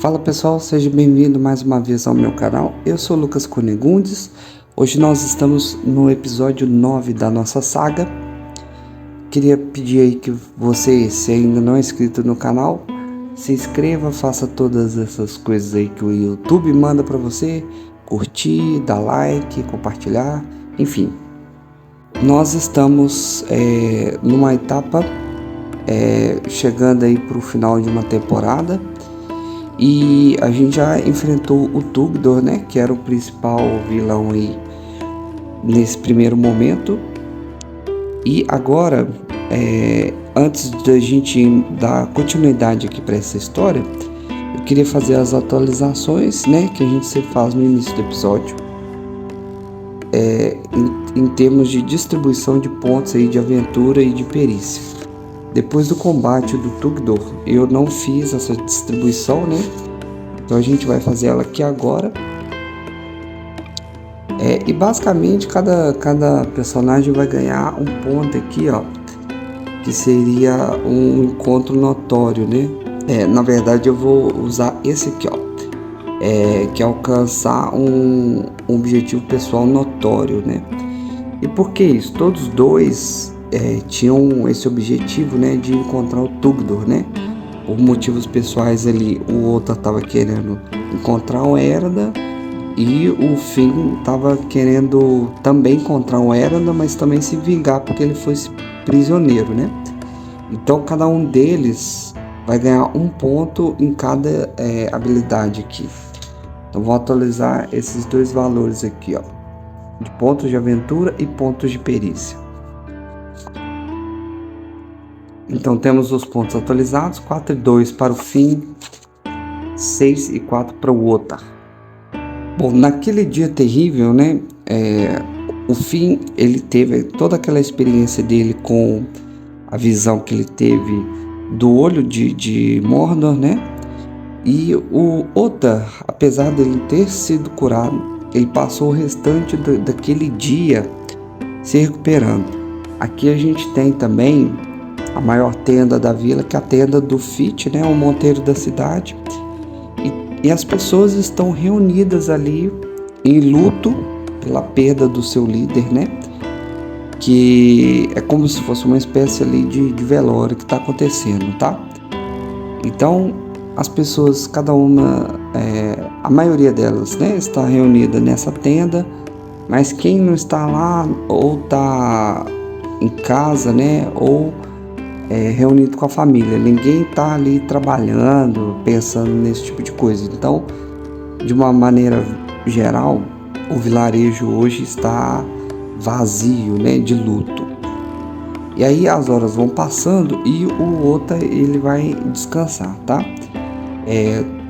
Fala pessoal, seja bem-vindo mais uma vez ao meu canal. Eu sou Lucas Conegundes. Hoje nós estamos no episódio 9 da nossa saga. Queria pedir aí que você, se ainda não é inscrito no canal, se inscreva, faça todas essas coisas aí que o YouTube manda para você, curtir, dar like, compartilhar, enfim. Nós estamos numa etapa chegando aí para o final de uma temporada. E a gente já enfrentou o Tugdor, né? Que era o principal vilão aí nesse primeiro momento. E agora, antes da gente dar continuidade aqui para essa história, eu queria fazer as atualizações, né? Que a gente sempre faz no início do episódio. Em termos de distribuição de pontos aí de aventura e de perícia. Depois do combate do Tugdor, eu não fiz essa distribuição, né? Então a gente vai fazer ela aqui agora. E basicamente cada personagem vai ganhar um ponto aqui, ó, que seria um encontro notório, né? Na verdade eu vou usar esse aqui, ó, que é alcançar um objetivo pessoal notório, né? E por que isso? Todos dois tinham esse objetivo, né, de encontrar o Tugdor, né? Por motivos pessoais ali, o outro estava querendo encontrar o Erda e o Finn estava querendo também encontrar o Erda, mas também se vingar porque ele foi prisioneiro, né? Então cada um deles vai ganhar um ponto em cada habilidade aqui. Então vou atualizar esses dois valores aqui, ó, de pontos de aventura e pontos de perícia. Então temos os pontos atualizados, 4 e 2 para o Finn, 6 e 4 para o Ottar. Bom, naquele dia terrível, né, o Finn, ele teve toda aquela experiência dele com a visão que ele teve do olho de Mordor, né, e o Ottar, apesar dele ter sido curado, ele passou o restante daquele dia se recuperando. Aqui a gente tem também a maior tenda da vila, que é a tenda do Fit, né, o monteiro da cidade. E as pessoas estão reunidas ali em luto pela perda do seu líder, né? Que é como se fosse uma espécie ali de velório que está acontecendo, tá? Então, as pessoas, cada uma, a maioria delas, né, está reunida nessa tenda, mas quem não está lá ou está em casa, né, ou reunido com a família, ninguém está ali trabalhando, pensando nesse tipo de coisa. Então, de uma maneira geral, o vilarejo hoje está vazio, né, de luto. E aí as horas vão passando e o Ottar, ele vai descansar, tá?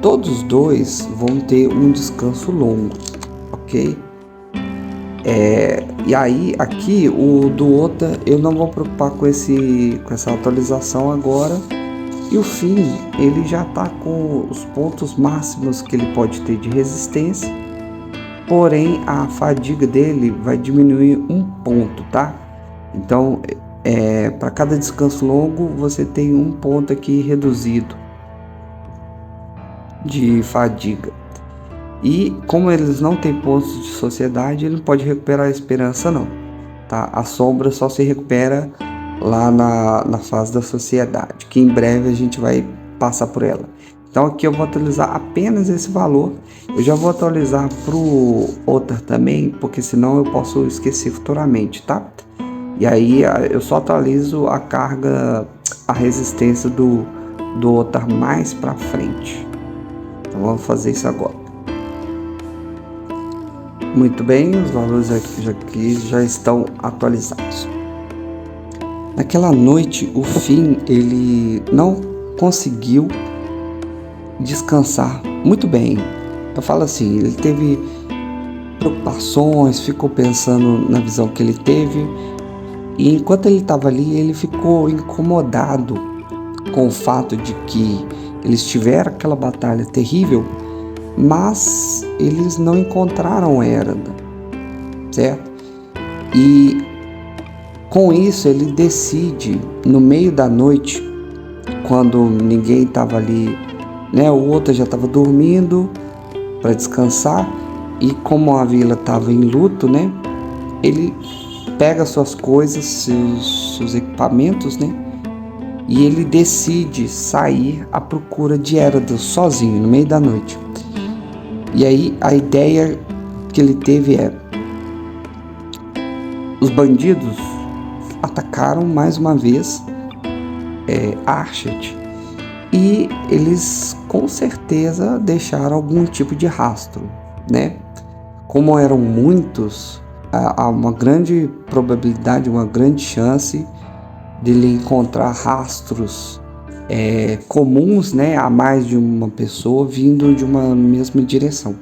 Todos os dois vão ter um descanso longo, ok? E aí aqui o do Ottar eu não vou preocupar com essa atualização agora. E o Finn, ele já está com os pontos máximos que ele pode ter de resistência, porém a fadiga dele vai diminuir um ponto, tá? Então para cada descanso longo você tem um ponto aqui reduzido de fadiga. E como eles não têm pontos de sociedade, ele não pode recuperar a esperança não, tá? A sombra só se recupera lá na fase da sociedade, que em breve a gente vai passar por ela. Então aqui eu vou atualizar apenas esse valor. Eu já vou atualizar pro Ottar também, porque senão eu posso esquecer futuramente, tá? E aí eu só atualizo a carga, a resistência do Ottar mais pra frente. Então vamos fazer isso agora. Muito bem, os valores aqui já estão atualizados. Naquela noite, o Finn, ele não conseguiu descansar muito bem. Eu falo assim, ele teve preocupações, ficou pensando na visão que ele teve. E enquanto ele estava ali, ele ficou incomodado com o fato de que eles tiveram aquela batalha terrível, mas eles não encontraram Erda, certo? E com isso ele decide, no meio da noite, quando ninguém estava ali né? O outro já estava dormindo para descansar, e como a vila estava em luto, né? Ele pega suas coisas, seus equipamentos, né? E ele decide sair à procura de Erados sozinho, no meio da noite. E aí a ideia que ele teve é: os bandidos atacaram mais uma vez Archet, e eles com certeza deixaram algum tipo de rastro, né? Como eram muitos, há uma grande probabilidade, uma grande chance dele encontrar rastros comuns, né, a mais de uma pessoa vindo de uma mesma direção.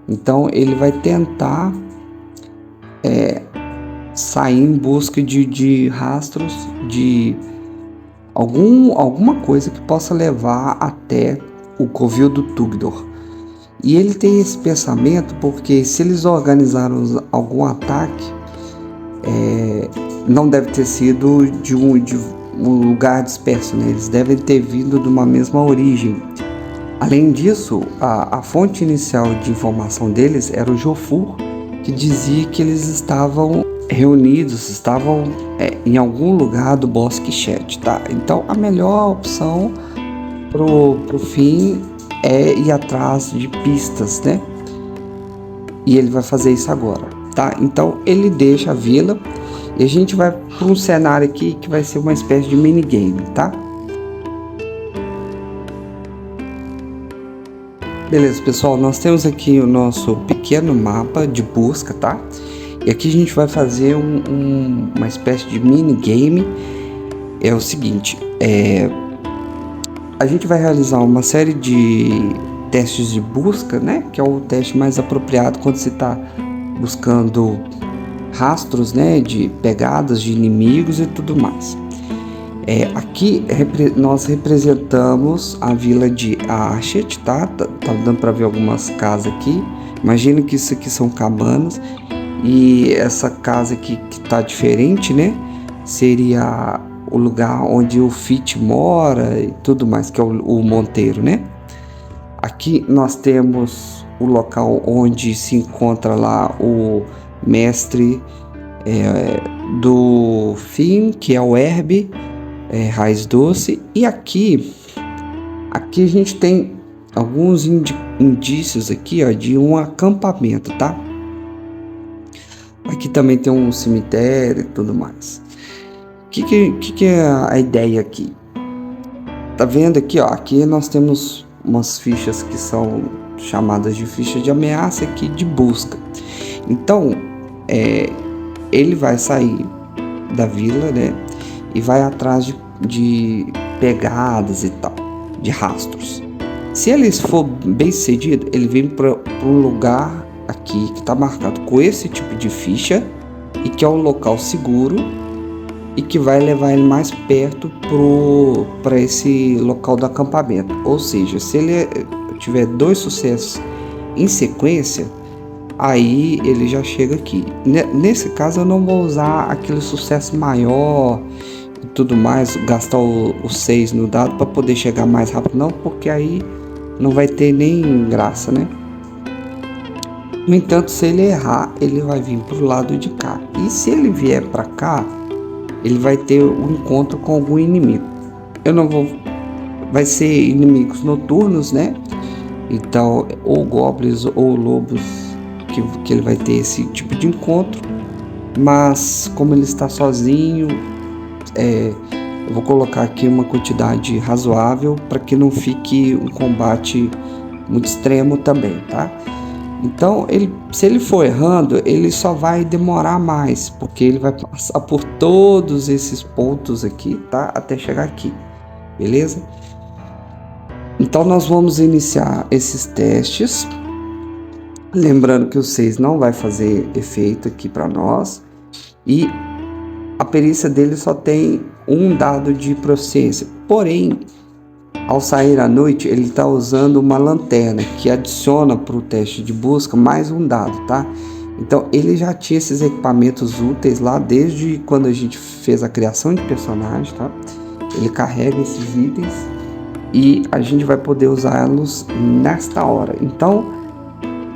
Então ele vai tentar sair em busca de rastros de alguma coisa que possa levar até o covil do Tugdor. E ele tem esse pensamento porque se eles organizaram algum ataque, não deve ter sido de um lugar disperso, né? Eles devem ter vindo de uma mesma origem. Além disso, a fonte inicial de informação deles era o Jofur, que dizia que eles estavam reunidos, estavam em algum lugar do Bosque Shet, tá? Então a melhor opção pro fim é ir atrás de pistas, né? E ele vai fazer isso agora, tá? Então ele deixa a vila e a gente vai para um cenário aqui que vai ser uma espécie de minigame, tá? Beleza, pessoal, nós temos aqui o nosso pequeno mapa de busca, tá? E aqui a gente vai fazer uma espécie de minigame. É o seguinte, a gente vai realizar uma série de testes de busca, né? Que é o teste mais apropriado quando você está buscando rastros, né? De pegadas de inimigos e tudo mais. Aqui nós representamos a vila de Archet, tá? Tá dando para ver algumas casas aqui. Imagina que isso aqui são cabanas. E essa casa aqui que tá diferente, né? Seria o lugar onde o Fit mora e tudo mais, que é o Monteiro, né? Aqui nós temos o local onde se encontra lá o mestre do fim, que é o Herb, Raiz Doce. E aqui a gente tem alguns indícios aqui, ó, de um acampamento, tá? Aqui também tem um cemitério e tudo mais. O que é a ideia aqui? Tá vendo aqui, ó? Aqui nós temos umas fichas que são chamadas de fichas de ameaça aqui de busca. Então, ele vai sair da vila, né? E vai atrás de pegadas e tal, de rastros. Se ele for bem sucedido, ele vem para um lugar aqui que está marcado com esse tipo de ficha e que é um local seguro e que vai levar ele mais perto para esse local do acampamento. Ou seja, se ele tiver 2 sucessos em sequência, aí ele já chega aqui. Nesse caso eu não vou usar aquele sucesso maior e tudo mais, gastar o 6 no dado para poder chegar mais rápido, não, porque aí não vai ter nem graça, né? No entanto, se ele errar, ele vai vir para o lado de cá. E se ele vier para cá, ele vai ter um encontro com algum inimigo. Vai ser inimigos noturnos, né? Então, ou goblins ou lobos, que ele vai ter esse tipo de encontro. Mas, como ele está sozinho, eu vou colocar aqui uma quantidade razoável para que não fique um combate muito extremo também, tá? Então, se ele for errando, ele só vai demorar mais, porque ele vai passar por todos esses pontos aqui, tá? Até chegar aqui, beleza? Então, nós vamos iniciar esses testes. Lembrando que o 6 não vai fazer efeito aqui para nós. E a perícia dele só tem um dado de proficiência. Porém, ao sair à noite, ele está usando uma lanterna que adiciona para o teste de busca mais um dado, tá? Então, ele já tinha esses equipamentos úteis lá desde quando a gente fez a criação de personagem, tá? Ele carrega esses itens e a gente vai poder usá-los nesta hora. Então,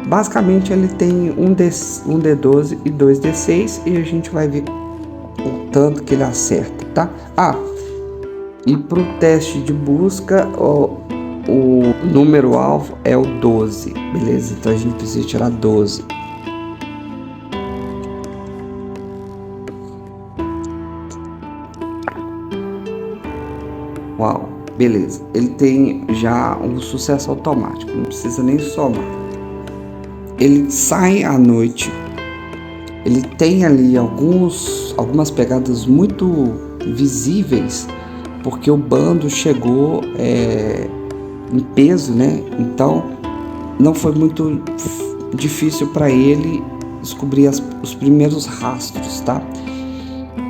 basicamente ele tem um D12 e 2D6 e a gente vai ver o tanto que ele acerta, tá? E para o teste de busca, o número alvo é o 12, beleza? Então a gente precisa tirar 12. Uau, beleza. Ele tem já um sucesso automático, não precisa nem somar. Ele sai à noite. Ele tem ali algumas pegadas muito visíveis, porque o bando chegou em peso, né? Então não foi muito difícil para ele descobrir os primeiros rastros, tá?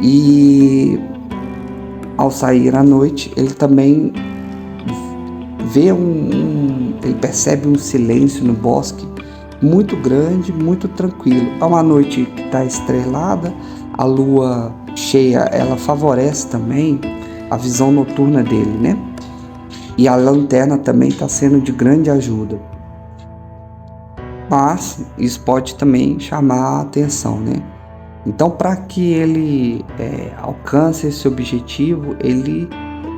E ao sair à noite, ele também vê ele percebe um silêncio no bosque muito grande, muito tranquilo. É uma noite que está estrelada, a lua cheia, ela favorece também a visão noturna dele, né? E a lanterna também está sendo de grande ajuda. Mas isso pode também chamar a atenção, né? Então, para que ele alcance esse objetivo, ele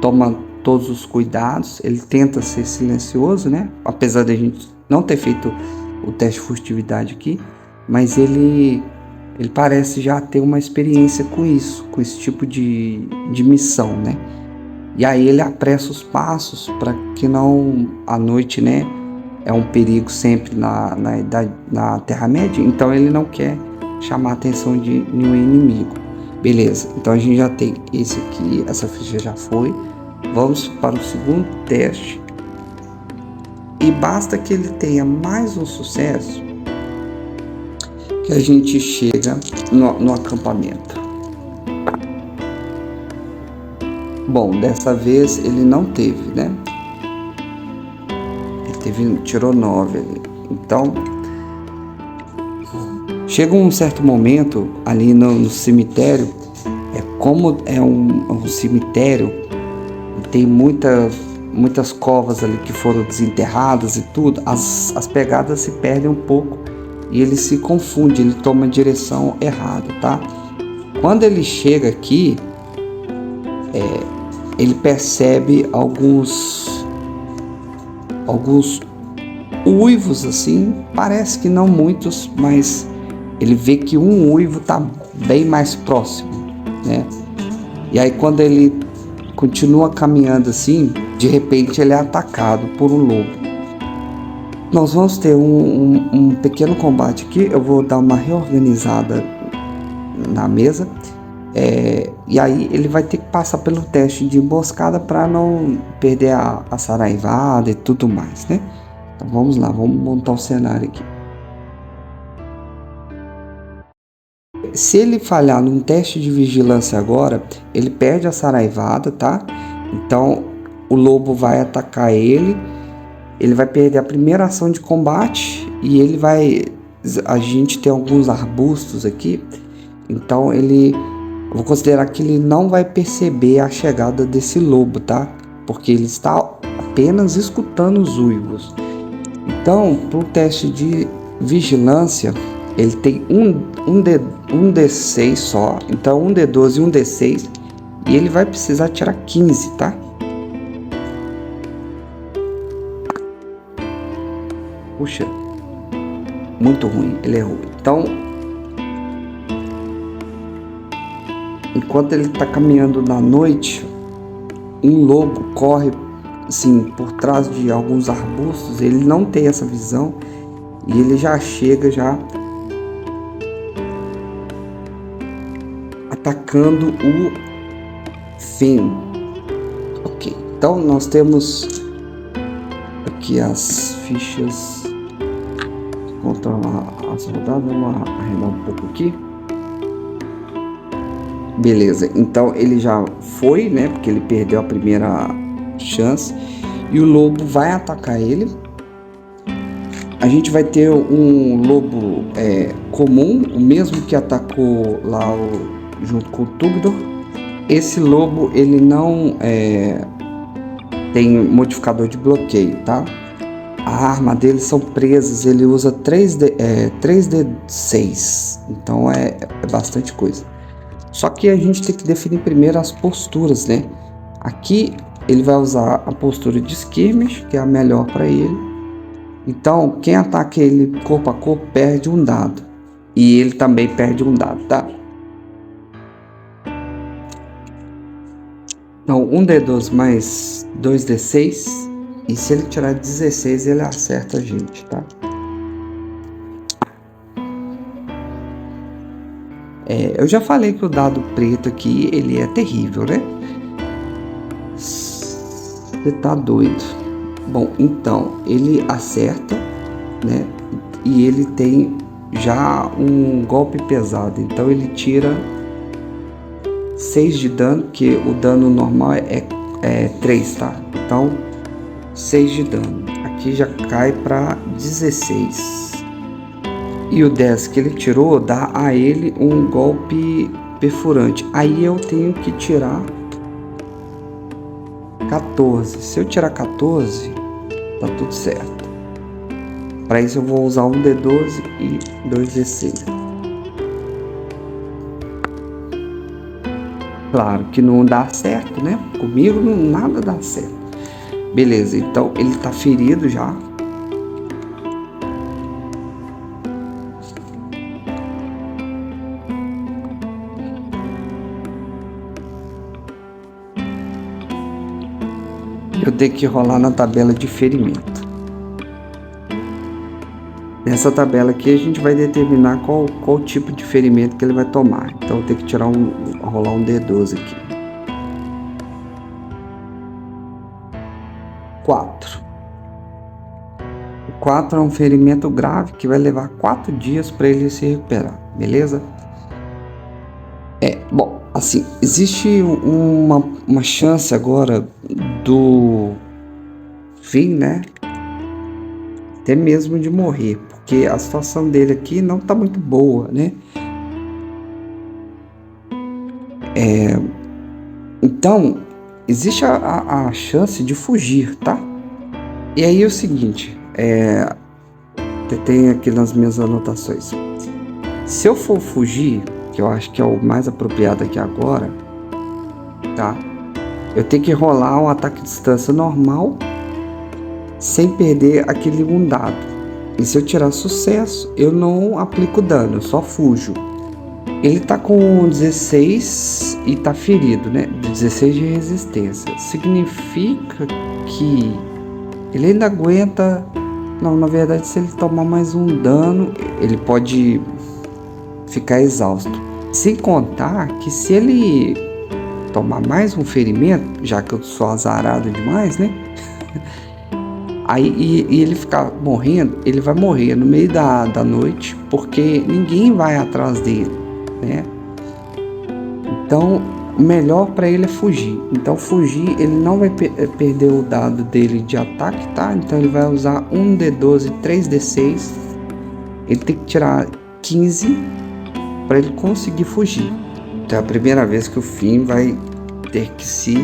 toma todos os cuidados, ele tenta ser silencioso, né? Apesar de a gente não ter feito o teste de furtividade aqui, mas ele parece já ter uma experiência com isso, com esse tipo de missão, né? E aí ele apressa os passos para que não, à noite, né? É um perigo sempre na Terra-média, então ele não quer chamar a atenção de nenhum inimigo. Beleza, então a gente já tem esse aqui, essa ficha já foi. Vamos para o segundo teste. E basta que ele tenha mais um sucesso que a gente chega no acampamento. Bom, dessa vez ele não teve, né? Ele tirou 9 ali. Então, chega um certo momento ali no cemitério, como é um cemitério, tem muitas covas ali que foram desenterradas e tudo, as pegadas se perdem um pouco e ele se confunde, ele toma a direção errada, tá? Quando ele chega aqui, ele percebe alguns uivos assim, parece que não muitos, mas ele vê que um uivo está bem mais próximo, né? E aí quando ele continua caminhando assim, de repente ele é atacado por um lobo. Nós vamos ter um pequeno combate aqui, eu vou dar uma reorganizada na mesa, e aí ele vai ter que passar pelo teste de emboscada para não perder a saraivada e tudo mais, né? Então vamos lá, vamos montar o cenário aqui. Se ele falhar num teste de vigilância agora, ele perde a saraivada, tá? Então o lobo vai atacar ele vai perder a primeira ação de combate e a gente tem alguns arbustos aqui, então eu vou considerar que ele não vai perceber a chegada desse lobo, tá? Porque ele está apenas escutando os uivos. Então, para o teste de vigilância, ele tem um D6 só, então um D12 e um D6, e ele vai precisar tirar 15, tá? Puxa, muito ruim, ele errou. Então, enquanto ele está caminhando na noite, um lobo corre assim por trás de alguns arbustos. Ele não tem essa visão e ele já chega atacando o Finn. Ok, então nós temos aqui as fichas. Controlar as rodadas, vamos arredar um pouco aqui. Beleza, então ele já foi, né? Porque ele perdeu a primeira chance. E o lobo vai atacar ele. A gente vai ter um lobo comum, o mesmo que atacou lá junto com o Tugdor. Esse lobo, ele não tem modificador de bloqueio, tá? A arma dele são presas, ele usa 3D6, então é bastante coisa. Só que a gente tem que definir primeiro as posturas, né? Aqui ele vai usar a postura de skirmish, que é a melhor para ele. Então, quem ataca ele corpo a corpo perde um dado. E ele também perde um dado, tá? Então, 1d12 mais 2d6. E se ele tirar 16, ele acerta a gente, tá? Eu já falei que o dado preto aqui, ele é terrível, né? Você tá doido. Bom, então, ele acerta, né? E ele tem já um golpe pesado. Então, ele tira 6 de dano, que o dano normal é 3, tá? Então, 6 de dano. Aqui já cai para 16. E o 10 que ele tirou dá a ele um golpe perfurante. Aí eu tenho que tirar 14. Se eu tirar 14, tá tudo certo. Para isso eu vou usar um D12 e 2D6. Claro que não dá certo, né? Comigo nada dá certo. Beleza, então ele tá ferido já. Eu tenho que rolar na tabela de ferimento. Nessa tabela aqui a gente vai determinar qual tipo de ferimento que ele vai tomar. Então eu tenho que rolar um D12 aqui. 4. O 4 é um ferimento grave que vai levar 4 dias para ele se recuperar, beleza? Bom, assim, existe uma chance agora do fim, né? Até mesmo de morrer, porque a situação dele aqui não tá muito boa, né? Então, existe a chance de fugir, tá? E aí é o seguinte, tem aqui nas minhas anotações. Se eu for fugir, que eu acho que é o mais apropriado aqui agora, tá? Eu tenho que rolar um ataque de distância normal, sem perder aquele um dado. E se eu tirar sucesso, eu não aplico dano, eu só fujo. Ele tá com 16 e tá ferido, né? 16 de resistência. Significa que ele ainda aguenta... Não, na verdade, se ele tomar mais um dano, ele pode ficar exausto. Sem contar que se ele tomar mais um ferimento, já que eu sou azarado demais, né? Aí e ele ficar morrendo, ele vai morrer no meio da noite, porque ninguém vai atrás dele, né? Então, o melhor para ele é fugir. Então, fugir, ele não vai perder o dado dele de ataque, tá? Então, ele vai usar um D12, 3D6. Ele tem que tirar 15 para ele conseguir fugir. Então, é a primeira vez que o Finn vai ter que se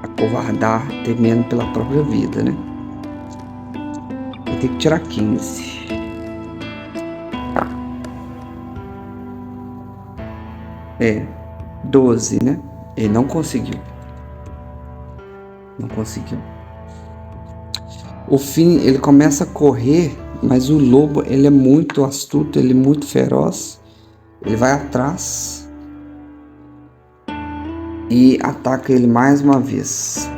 acovardar, temendo pela própria vida, né? Ele tem que tirar 15. 12, né? Ele não conseguiu. Não conseguiu. O Finn, ele começa a correr, mas o lobo, ele é muito astuto, ele é muito feroz. Ele vai atrás e ataca ele mais uma vez.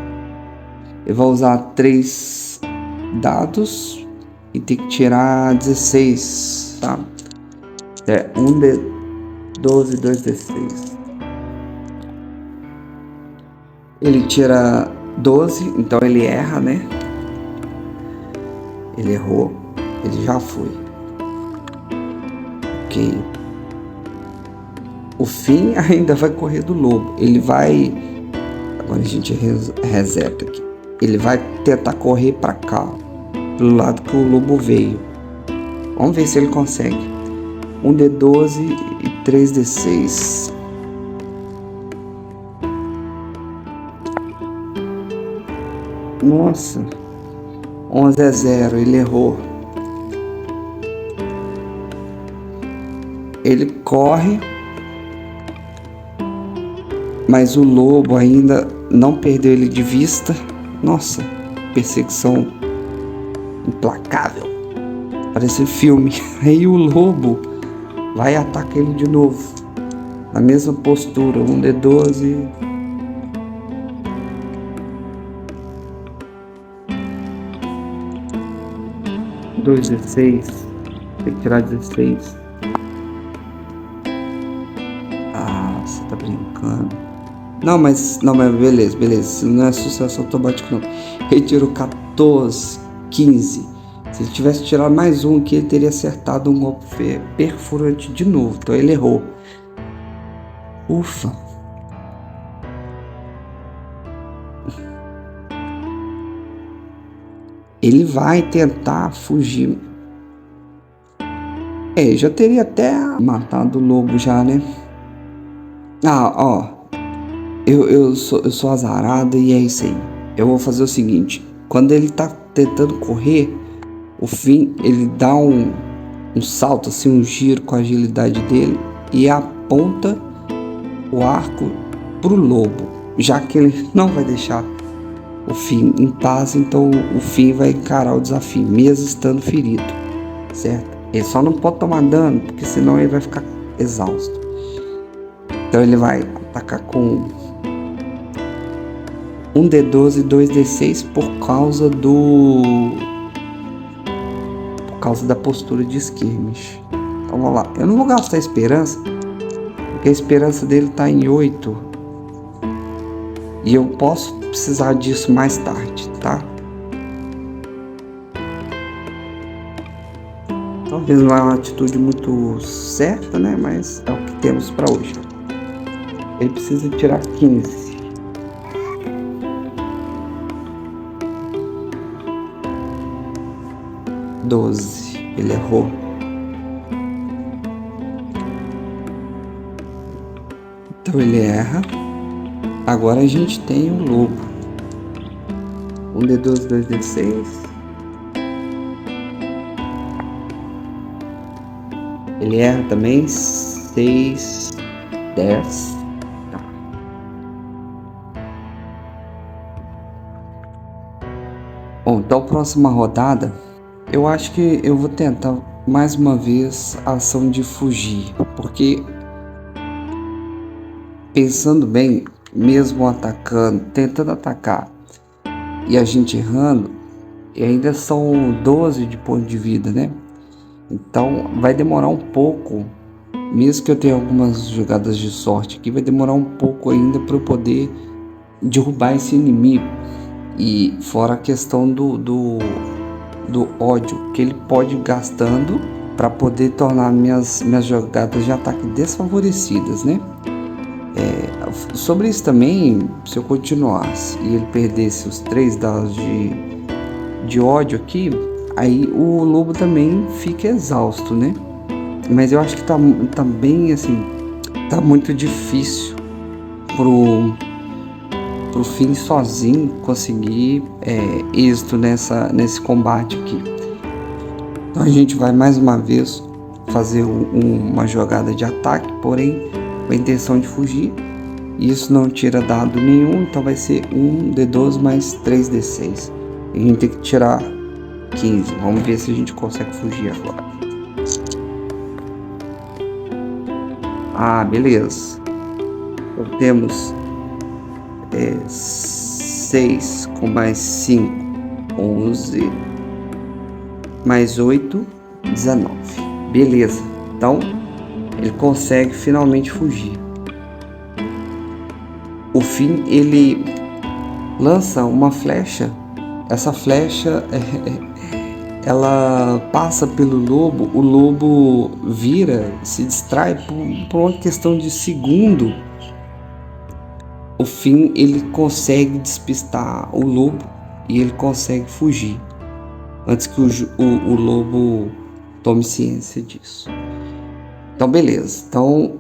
Ele vai usar 3 dados e tem que tirar 16, tá? Um D12, 2D6. Ele tira 12, então ele erra, né? Ele errou, ele já foi. Ok. O Finn ainda vai correr do lobo. Ele vai... Agora a gente reseta aqui. Ele vai tentar correr para cá, pelo lado que o lobo veio. Vamos ver se ele consegue. Um D12 e 3D6. Nossa, 11-0, ele errou. Ele corre, mas o lobo ainda não perdeu ele de vista. Nossa, perseguição implacável. Parece filme. Aí o lobo vai atacar ele de novo. Na mesma postura, 1d12. Dois D6. Tem que tirar 16. Ah, você tá brincando. Não, mas beleza. Isso não é sucesso automático, não. Ele tirou 14, 15. Se ele tivesse tirado mais um aqui, ele teria acertado um golpe perfurante de novo. Então ele errou. Ufa. Ele vai tentar fugir. Já teria até matado o lobo já, né? Ah, ó. Eu sou azarado e é isso aí. Eu vou fazer o seguinte. Quando ele tá tentando correr, o Finn, ele dá um salto, assim, um giro com a agilidade dele e aponta o arco pro lobo, já que ele não vai deixar o Finn em paz. Então o Finn vai encarar o desafio, mesmo estando ferido, certo? Ele só não pode tomar dano, porque senão ele vai ficar exausto. Então ele vai atacar com 1d12 e 2d6 por causa da postura de skirmish. Então vamos lá. Eu não vou gastar a esperança, porque a esperança dele tá em 8. E eu posso precisar disso mais tarde, tá? Talvez não é uma atitude muito certa, né? Mas é o que temos para hoje. Ele precisa tirar 15. Ele errou. Então ele erra. Agora a gente tem o lobo. 1d12, 2d6. Ele erra também. 6, 10. Tá. Bom, então próxima rodada, eu acho que eu vou tentar mais uma vez a ação de fugir, porque pensando bem, mesmo atacando, tentando atacar e a gente errando, e ainda são 12 de ponto de vida, né? Então vai demorar um pouco, mesmo que eu tenha algumas jogadas de sorte aqui, vai demorar um pouco ainda para eu poder derrubar esse inimigo. E fora a questão do ódio que ele pode ir gastando para poder tornar minhas jogadas de ataque desfavorecidas, né? Sobre isso também, se eu continuasse e ele perdesse os 3 dados de ódio aqui, aí o lobo também fica exausto, né? Mas eu acho que tá bem assim, tá muito difícil pro Finn sozinho conseguir êxito nesse combate aqui. Então a gente vai mais uma vez fazer uma jogada de ataque, porém com a intenção de fugir. Isso não tira dado nenhum, então vai ser 1d12 mais 3d6. A gente tem que tirar 15. Vamos ver se a gente consegue fugir agora. Ah, beleza. Então temos 6 com mais 5, 11, mais 8, 19. Beleza. Então ele consegue finalmente fugir. O Finn, ele lança uma flecha. Essa flecha ela passa pelo lobo. O lobo vira, se distrai por uma questão de segundo. O Finn, ele consegue despistar o lobo e ele consegue fugir antes que o lobo tome ciência disso. Então beleza. Então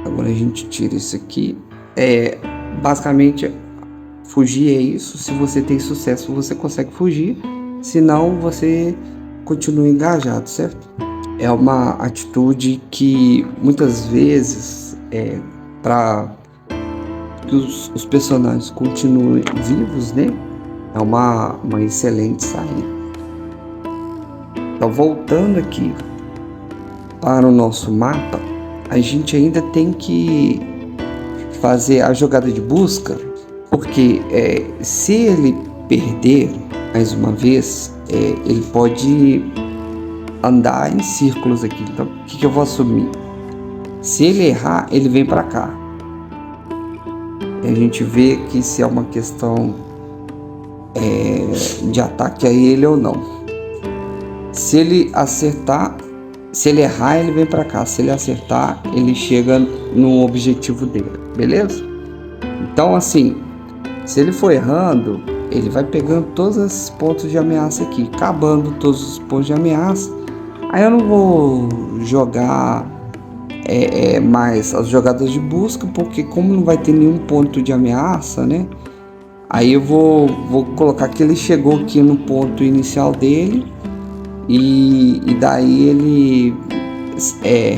agora a gente tira isso aqui. Basicamente fugir é isso. Se você tem sucesso, você consegue fugir. Se não, você continua engajado, certo? É uma atitude que muitas vezes para que os personagens continuem vivos, né? É uma excelente saída. Então, voltando aqui para o nosso mapa, a gente ainda tem que fazer a jogada de busca, porque se ele perder mais uma vez, ele pode andar em círculos aqui. Então, o que eu vou assumir? Se ele errar, ele vem para cá. E a gente vê que se é uma questão de ataque a ele ou não. Se ele acertar, se ele errar, ele vem para cá. Se ele acertar, ele chega no objetivo dele, beleza? Então, assim, se ele for errando, ele vai pegando todos esses pontos de ameaça aqui, acabando todos os pontos de ameaça. Aí eu não vou jogar mais as jogadas de busca, porque como não vai ter nenhum ponto de ameaça, né? Aí eu vou colocar que ele chegou aqui no ponto inicial dele e daí ele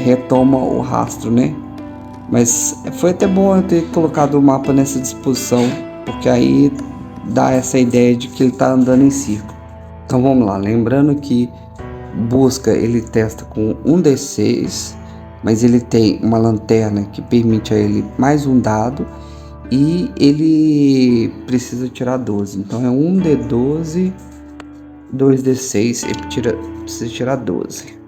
retoma o rastro, né? Mas foi até bom eu ter colocado o mapa nessa disposição, porque aí dá essa ideia de que ele está andando em círculo. Então vamos lá, lembrando que busca ele testa com 1d6, mas ele tem uma lanterna que permite a ele mais um dado e ele precisa tirar 12. Então é 1d12, 2d6, ele precisa tirar 12.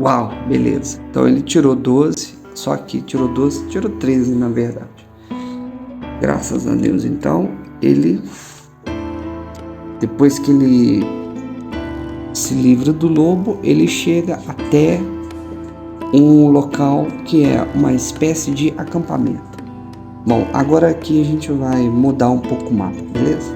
Uau, beleza. Então ele tirou 12, só que tirou 12, tirou 13 na verdade. Graças a Deus. Então ele, depois que ele se livra do lobo, ele chega até um local que é uma espécie de acampamento. Bom, agora aqui a gente vai mudar um pouco o mapa, beleza?